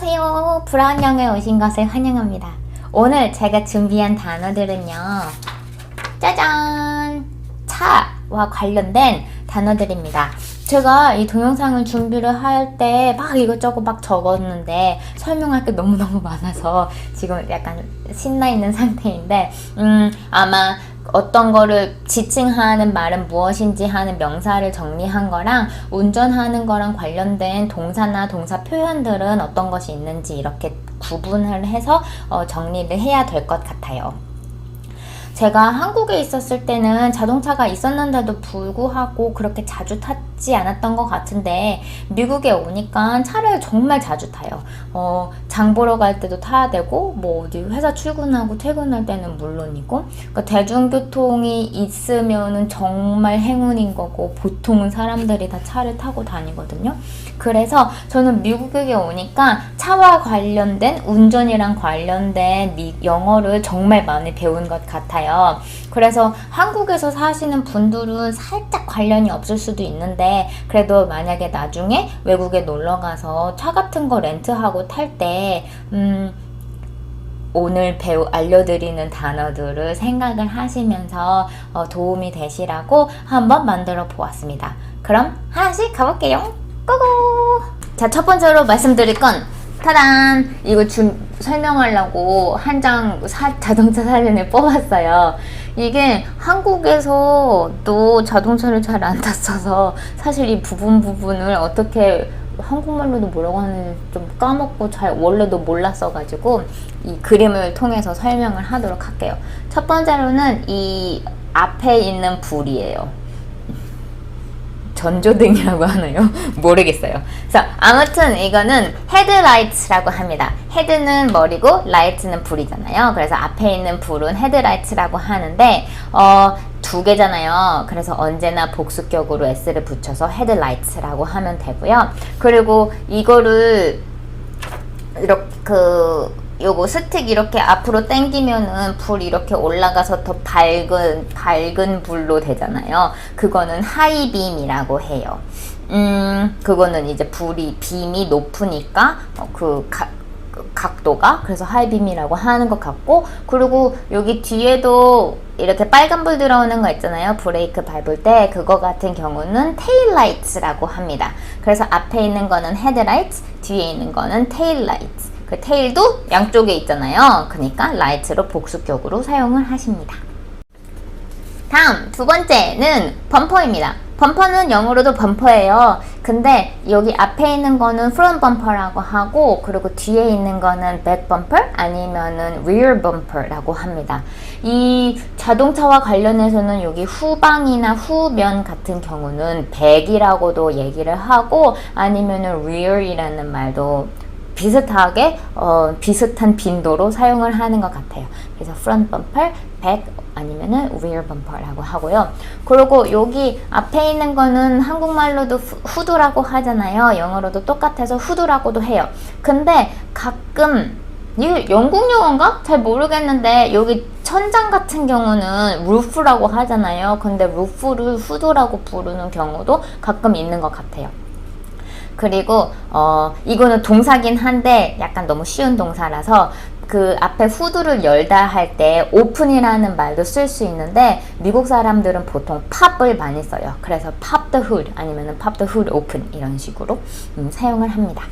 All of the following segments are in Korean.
안녕하세요. 브라운영에 오신 것을 환영합니다. 오늘 제가 준비한 단어들은요. 짜잔! 차와 관련된 단어들입니다. 제가 이 동영상을 준비를 할 때 막 이것저것 막 적었는데 설명할 게 너무너무 많아서 지금 약간 신나 있는 상태인데 아마 어떤 거를 지칭하는 말은 무엇인지 하는 명사를 정리한 거랑 운전하는 거랑 관련된 동사나 동사 표현들은 어떤 것이 있는지 이렇게 구분을 해서 정리를 해야 될 것 같아요. 제가 한국에 있었을 때는 자동차가 있었는데도 불구하고 그렇게 자주 타지 않았던 것 같은데 미국에 오니까 차를 정말 자주 타요. 장 보러 갈 때도 타야 되고 뭐 어디 회사 출근하고 퇴근할 때는 물론이고 그러니까 대중교통이 있으면은 정말 행운인 거고 보통은 사람들이 다 차를 타고 다니거든요. 그래서 저는 미국에 오니까 차와 관련된 운전이랑 관련된 영어를 정말 많이 배운 것 같아요. 그래서 한국에서 사시는 분들은 살짝 관련이 없을 수도 있는데 그래도 만약에 나중에 외국에 놀러가서 차 같은 거 렌트하고 탈 때 오늘 알려드리는 단어들을 생각을 하시면서 도움이 되시라고 한번 만들어 보았습니다. 그럼 하나씩 가볼게요. 고고! 자, 첫 번째로 말씀드릴 건 타단! 이거 설명하려고 한 장 자동차 사진을 뽑았어요. 이게 한국에서도 자동차를 잘 안 탔어서 사실 이 부분을 어떻게 한국말로도 뭐라고 하는지 좀 까먹고 원래도 몰랐어가지고 이 그림을 통해서 설명을 하도록 할게요. 첫 번째로는 이 앞에 있는 불이에요. 전조등이라고 하나요? 모르겠어요. 그래서 아무튼 이거는 헤드라이트라고 합니다. 헤드는 머리고 라이트는 불이잖아요. 그래서 앞에 있는 불은 헤드라이트라고 하는데 두 개잖아요. 그래서 언제나 복수격으로 s를 붙여서 헤드라이트라고 하면 되고요. 그리고 이거를 이렇게 요거 스틱 이렇게 앞으로 당기면은 불 이렇게 올라가서 더 밝은 불로 되잖아요. 그거는 하이빔이라고 해요. 그거는 이제 빔이 높으니까 각도가 그래서 하이빔이라고 하는 것 같고, 그리고 여기 뒤에도 이렇게 빨간 불 들어오는 거 있잖아요. 브레이크 밟을 때 그거 같은 경우는 테일라이트라고 합니다. 그래서 앞에 있는 거는 헤드라이트, 뒤에 있는 거는 테일라이트. 그 테일도 양쪽에 있잖아요. 그러니까 라이트로 복수격으로 사용을 하십니다. 다음 두 번째는 범퍼입니다. 범퍼는 영어로도 범퍼예요. 근데 여기 앞에 있는 거는 front bumper라고 하고, 그리고 뒤에 있는 거는 back bumper 아니면은 rear bumper라고 합니다. 이 자동차와 관련해서는 여기 후방이나 후면 같은 경우는 back이라고도 얘기를 하고, 아니면은 rear이라는 말도 비슷하게 비슷한 빈도로 사용을 하는 것 같아요. 그래서 front bumper, back 아니면은 rear bumper라고 하고요. 그리고 여기 앞에 있는 거는 한국말로도 후드라고 하잖아요. 영어로도 똑같아서 후드라고도 해요. 근데 가끔 이게 영국 영어인가? 잘 모르겠는데 여기 천장 같은 경우는 roof라고 하잖아요. 근데 roof를 후드라고 부르는 경우도 가끔 있는 것 같아요. 그리고 이거는 동사긴 한데 약간 너무 쉬운 동사라서 그 앞에 후드를 열다 할 때 오픈이라는 말도 쓸 수 있는데 미국 사람들은 보통 팝을 많이 써요. 그래서 pop the hood 아니면은 pop the hood open 이런 식으로 사용을 합니다.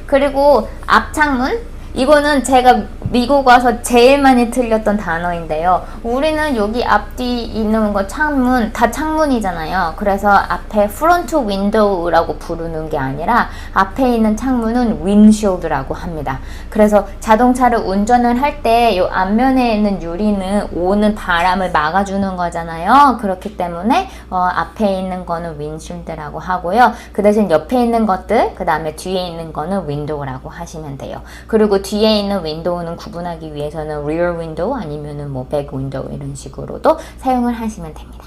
그리고 앞창문, 이거는 제가 미국 와서 제일 많이 틀렸던 단어인데요. 우리는 여기 앞뒤 있는 거 창문, 다 창문이잖아요. 그래서 앞에 front window라고 부르는 게 아니라 앞에 있는 창문은 windshield라고 합니다. 그래서 자동차를 운전을 할 때 이 앞면에 있는 유리는 오는 바람을 막아주는 거잖아요. 그렇기 때문에 앞에 있는 거는 windshield라고 하고요. 그 대신 옆에 있는 것들, 그 다음에 뒤에 있는 거는 window라고 하시면 돼요. 그리고 뒤에 있는 윈도우는 구분하기 위해서는 rear window 아니면은 뭐 back window 이런 식으로도 사용을 하시면 됩니다.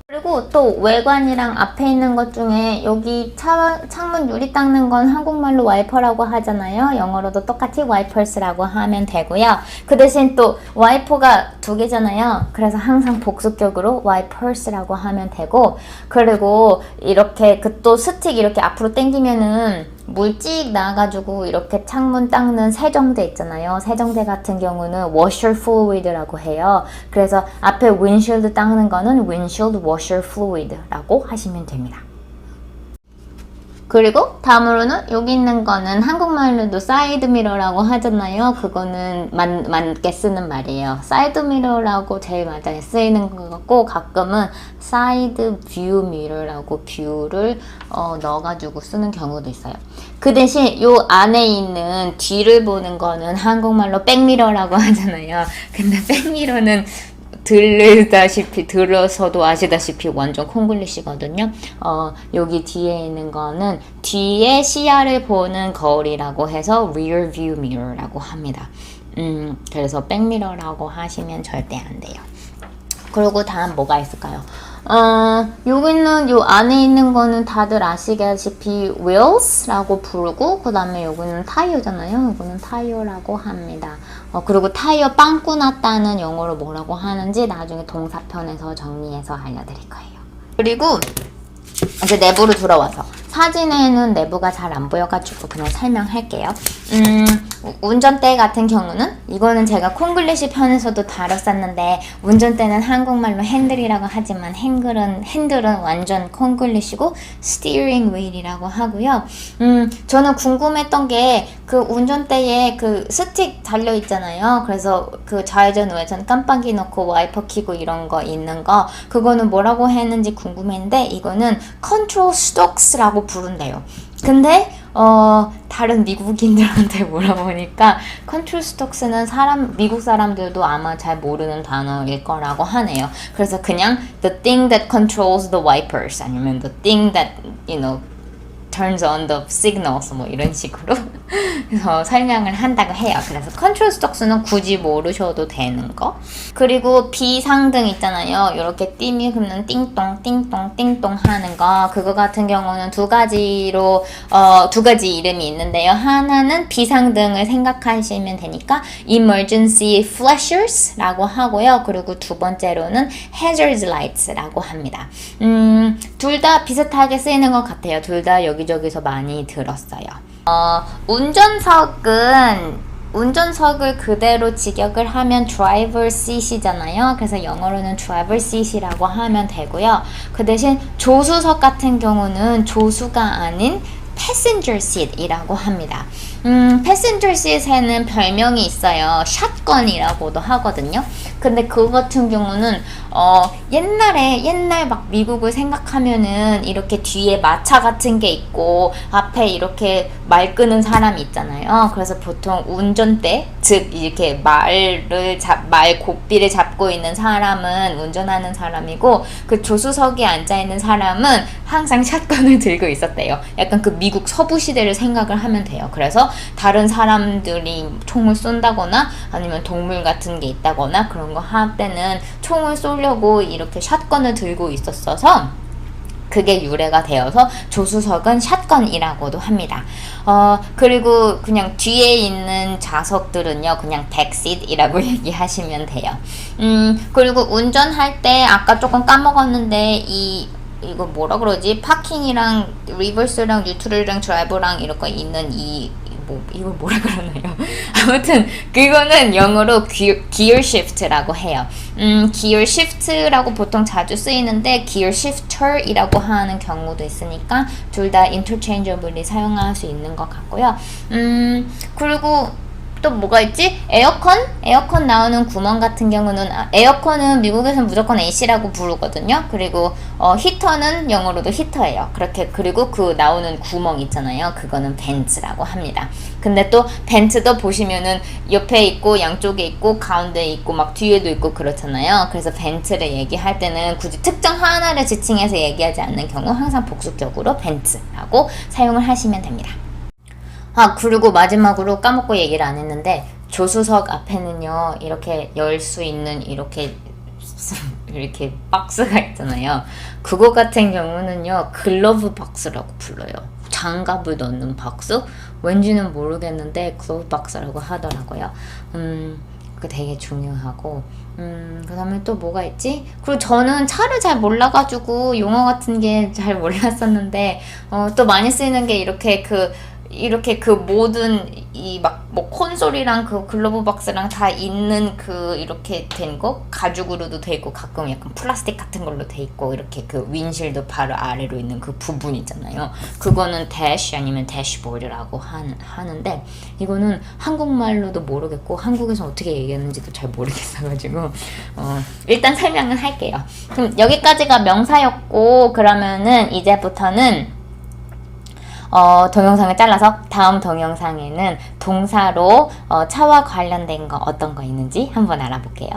그리고 또 외관이랑 앞에 있는 것 중에 여기 창문 유리 닦는 건 한국말로 와이퍼라고 하잖아요. 영어로도 똑같이 wipers라고 하면 되고요. 그 대신 또 와이퍼가 두 개잖아요. 그래서 항상 복수격으로 wipers라고 하면 되고, 그리고 이렇게 또 스틱 이렇게 앞으로 당기면은 물찍 나가지고 이렇게 창문 닦는 세정대 있잖아요. 세정대 같은 경우는 washer fluid라고 해요. 그래서 앞에 windshield 닦는 거는 windshield washer fluid라고 하시면 됩니다. 그리고 다음으로는 여기 있는 거는 한국말로도 사이드 미러라고 하잖아요. 그거는 맞게 쓰는 말이에요. 사이드 미러라고 제일 많이 쓰이는 것 같고 가끔은 사이드 뷰 미러라고 뷰를 넣어가지고 쓰는 경우도 있어요. 그 대신 요 안에 있는 뒤를 보는 거는 한국말로 백미러라고 하잖아요. 근데 백미러는 들어서도 아시다시피 완전 콩글리시거든요. 여기 뒤에 있는 거는 뒤에 시야를 보는 거울이라고 해서 rear view mirror라고 합니다. 그래서 백미러라고 하시면 절대 안 돼요. 그리고 다음 뭐가 있을까요? 여기는 요 안에 있는 거는 다들 아시다시피 wheels라고 부르고 그 다음에 여기는 타이어잖아요. 이거는 타이어라고 합니다. 그리고 타이어 빵꾸 났다는 영어로 뭐라고 하는지 나중에 동사편에서 정리해서 알려드릴 거예요. 그리고 이제 내부로 들어와서 사진에는 내부가 잘 안 보여가지고 그냥 설명할게요. 운전대 같은 경우는 이거는 제가 콩글리시 편에서도 다뤘었는데 운전대는 한국말로 핸들이라고 하지만 핸들은 완전 콩글리시고 스티어링 휠이라고 하고요. 저는 궁금했던 게 그 운전대에 그 스틱 달려 있잖아요. 그래서 그 좌회전 우회전 깜빡이 넣고 와이퍼 켜고 이런 거 있는 거 그거는 뭐라고 했는지 궁금했는데 이거는 컨트롤 스톡스라고 부른대요. 근데 다른 미국인들한테 물어보니까 컨트롤 스톡스는 미국 사람들도 아마 잘 모르는 단어일 거라고 하네요. 그래서 그냥 the thing that controls the wipers 아니면 the thing that turns on the signals 뭐 이런 식으로 그래서 설명을 한다고 해요. 그래서 컨트롤 스톡스는 굳이 모르셔도 되는 거. 그리고 비상등 있잖아요. 이렇게 띠미 흡는 띵동 띵동 띵동 하는 거. 그거 같은 경우는 두 가지 이름이 있는데요. 하나는 비상등을 생각하시면 되니까 emergency flashers라고 하고요. 그리고 두 번째로는 hazard lights라고 합니다. 둘 다 비슷하게 쓰이는 것 같아요. 둘 다 여기저기서 많이 들었어요. 운전석을 그대로 직역을 하면 driver seat이잖아요. 그래서 영어로는 driver seat이라고 하면 되고요. 그 대신 조수석 같은 경우는 조수가 아닌 passenger seat이라고 합니다. passenger seat에는 별명이 있어요. 샷건이라고도 하거든요. 근데 그거 같은 경우는 옛날 막 미국을 생각하면은 이렇게 뒤에 마차 같은 게 있고 앞에 이렇게 말 끄는 사람이 있잖아요. 그래서 보통 운전대, 즉 이렇게 말 고삐를 잡고 있는 사람은 운전하는 사람이고 그 조수석에 앉아 있는 사람은 항상 샷건을 들고 있었대요. 약간 그 미국 서부 시대를 생각을 하면 돼요. 그래서 다른 사람들이 총을 쏜다거나 아니면 동물 같은 게 있다거나 그런 거 할 때는 총을 쏘려고 이렇게 샷건을 들고 있었어서 그게 유래가 되어서 조수석은 샷건이라고도 합니다. 그리고 그냥 뒤에 있는 좌석들은요, 그냥 백시트이라고 얘기하시면 돼요. 그리고 운전할 때 아까 조금 까먹었는데 이거 뭐라 그러지? 파킹이랑 리버스랑 뉴트럴이랑 드라이버랑 이렇게 있는 이걸 뭐라 그러나요? 아무튼 그거는 영어로 기어 시프트라고 해요. 기어 시프트라고 보통 자주 쓰이는데 기어 시프터이라고 하는 경우도 있으니까 둘 다 interchangeably 사용할 수 있는 것 같고요. 그리고 또 뭐가 있지? 에어컨 나오는 구멍 같은 경우는 에어컨은 미국에서는 무조건 AC라고 부르거든요. 그리고 히터는 영어로도 히터예요. 그리고 그 나오는 구멍 있잖아요. 그거는 벤트라고 합니다. 근데 또 벤트도 보시면은 옆에 있고 양쪽에 있고 가운데 있고 막 뒤에도 있고 그렇잖아요. 그래서 벤트를 얘기할 때는 굳이 특정 하나를 지칭해서 얘기하지 않는 경우 항상 복수적으로 벤트라고 사용을 하시면 됩니다. 그리고 마지막으로 까먹고 얘기를 안 했는데 조수석 앞에는요 이렇게 열 수 있는 이렇게 박스가 있잖아요. 그거 같은 경우는요 글러브 박스라고 불러요. 장갑을 넣는 박스? 왠지는 모르겠는데 글러브 박스라고 하더라고요. 그게 되게 중요하고 그 다음에 또 뭐가 있지? 그리고 저는 차를 잘 몰라가지고 용어 같은 게 잘 몰랐었는데 또 많이 쓰이는 게 이렇게 이렇게 그 모든 이 막 뭐 콘솔이랑 그 글로브 박스랑 다 있는 그 이렇게 된 거 가죽으로도 돼 있고 가끔 약간 플라스틱 같은 걸로 돼 있고 이렇게 그 윈실드 바로 아래로 있는 그 부분 있잖아요. 그거는 대시 아니면 대시보드라고 하는데 이거는 한국말로도 모르겠고 한국에서 어떻게 얘기하는지도 잘 모르겠어가지고 일단 설명은 할게요. 그럼 여기까지가 명사였고 그러면은 이제부터는 동영상을 잘라서 다음 동영상에는 동사로 차와 관련된 거 어떤 거 있는지 한번 알아볼게요.